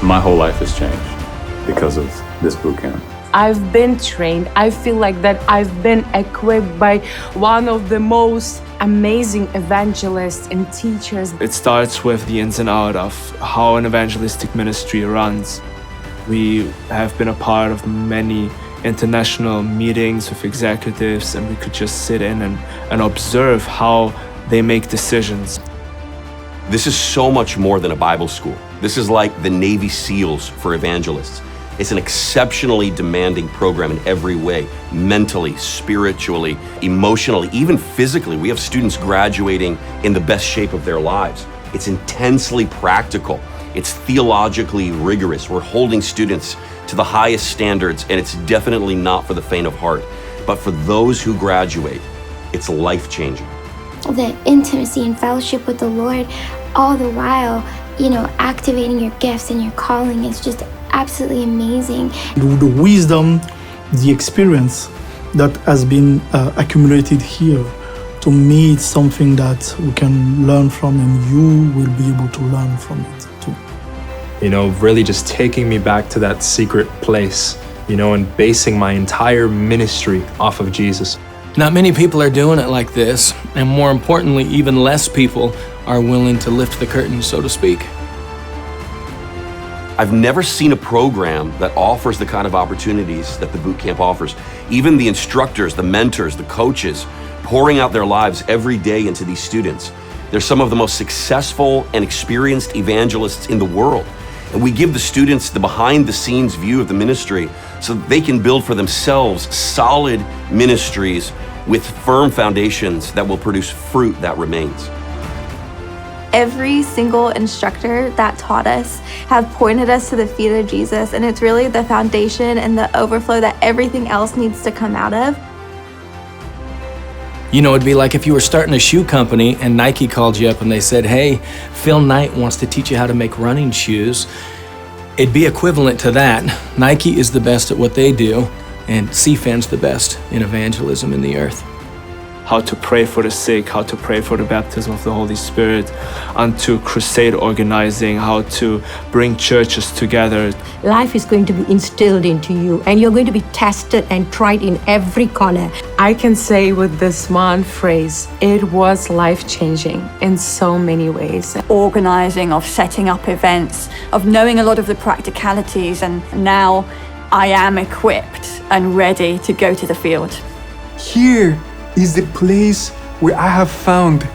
My whole life has changed because of this boot camp. I've been trained. I feel like that I've been equipped by one of the most amazing evangelists and teachers. It starts with the ins and outs of how an evangelistic ministry runs. We have been a part of many international meetings with executives, and we could just sit in and observe how they make decisions. This is so much more than a Bible school. This is like the Navy SEALs for evangelists. It's an exceptionally demanding program in every way, mentally, spiritually, emotionally, even physically. We have students graduating in the best shape of their lives. It's intensely practical. It's theologically rigorous. We're holding students to the highest standards, and it's definitely not for the faint of heart. But for those who graduate, it's life-changing. The intimacy and fellowship with the Lord, all the while, activating your gifts and your calling is just absolutely amazing. The wisdom, the experience that has been accumulated here, to me, it's something that we can learn from, and you will be able to learn from it too. Really just taking me back to that secret place, and basing my entire ministry off of Jesus. Not many people are doing it like this, and more importantly, even less people are willing to lift the curtain, so to speak. I've never seen a program that offers the kind of opportunities that the boot camp offers. Even the instructors, the mentors, the coaches, pouring out their lives every day into these students. They're some of the most successful and experienced evangelists in the world. And we give the students the behind-the-scenes view of the ministry so that they can build for themselves solid ministries with firm foundations that will produce fruit that remains. Every single instructor that taught us have pointed us to the feet of Jesus, and it's really the foundation and the overflow that everything else needs to come out of. It'd be like if you were starting a shoe company and Nike called you up and they said, hey, Phil Knight wants to teach you how to make running shoes. It'd be equivalent to that. Nike is the best at what they do, and CFAN's the best in evangelism in the earth. How to pray for the sick, how to pray for the baptism of the Holy Spirit, onto crusade organizing, how to bring churches together. Life is going to be instilled into you, and you're going to be tested and tried in every corner. I can say with this one phrase, it was life-changing in so many ways. Organizing, of setting up events, of knowing a lot of the practicalities, and now I am equipped and ready to go to the field. Here is the place where I have found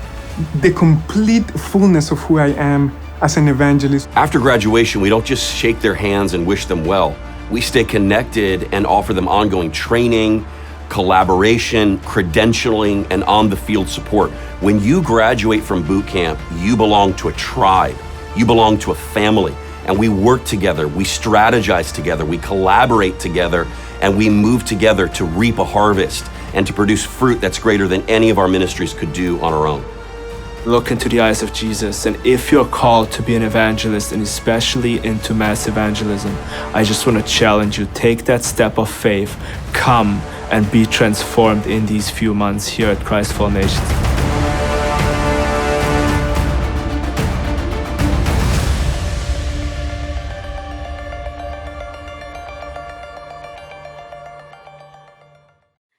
the complete fullness of who I am as an evangelist. After graduation, we don't just shake their hands and wish them well. We stay connected and offer them ongoing training, collaboration, credentialing, and on-the-field support. When you graduate from boot camp, you belong to a tribe. You belong to a family. And we work together, we strategize together, we collaborate together, and we move together to reap a harvest and to produce fruit that's greater than any of our ministries could do on our own. Look into the eyes of Jesus, and if you're called to be an evangelist, and especially into mass evangelism, I just want to challenge you, take that step of faith, come and be transformed in these few months here at Christ for All Nations.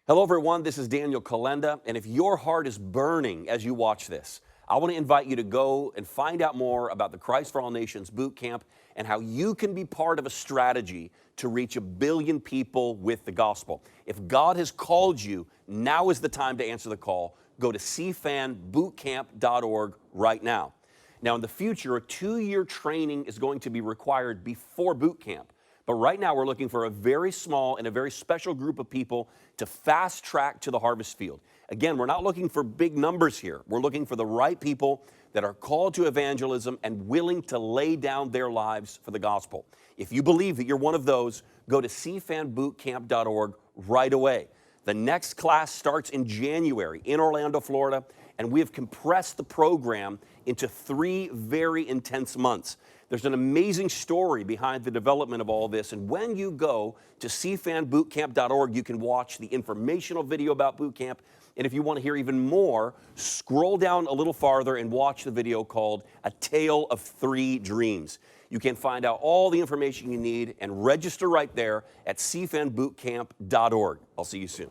Hello everyone, this is Daniel Kalenda, and if your heart is burning as you watch this, I want to invite you to go and find out more about the Christ for All Nations Boot Camp and how you can be part of a strategy to reach 1 billion people with the gospel. If God has called you, now is the time to answer the call. Go to cfanbootcamp.org right now. Now in the future, a 2-year training is going to be required before boot camp. But right now we're looking for a very small and a very special group of people to fast track to the harvest field. Again, we're not looking for big numbers here. We're looking for the right people that are called to evangelism and willing to lay down their lives for the gospel. If you believe that you're one of those, go to cfanbootcamp.org right away. The next class starts in January in Orlando, Florida, and we have compressed the program into 3 very intense months. There's an amazing story behind the development of all this, and when you go to cfanbootcamp.org, you can watch the informational video about boot camp, and if you want to hear even more, scroll down a little farther and watch the video called A Tale of 3 Dreams. You can find out all the information you need and register right there at cfnbootcamp.org. I'll see you soon.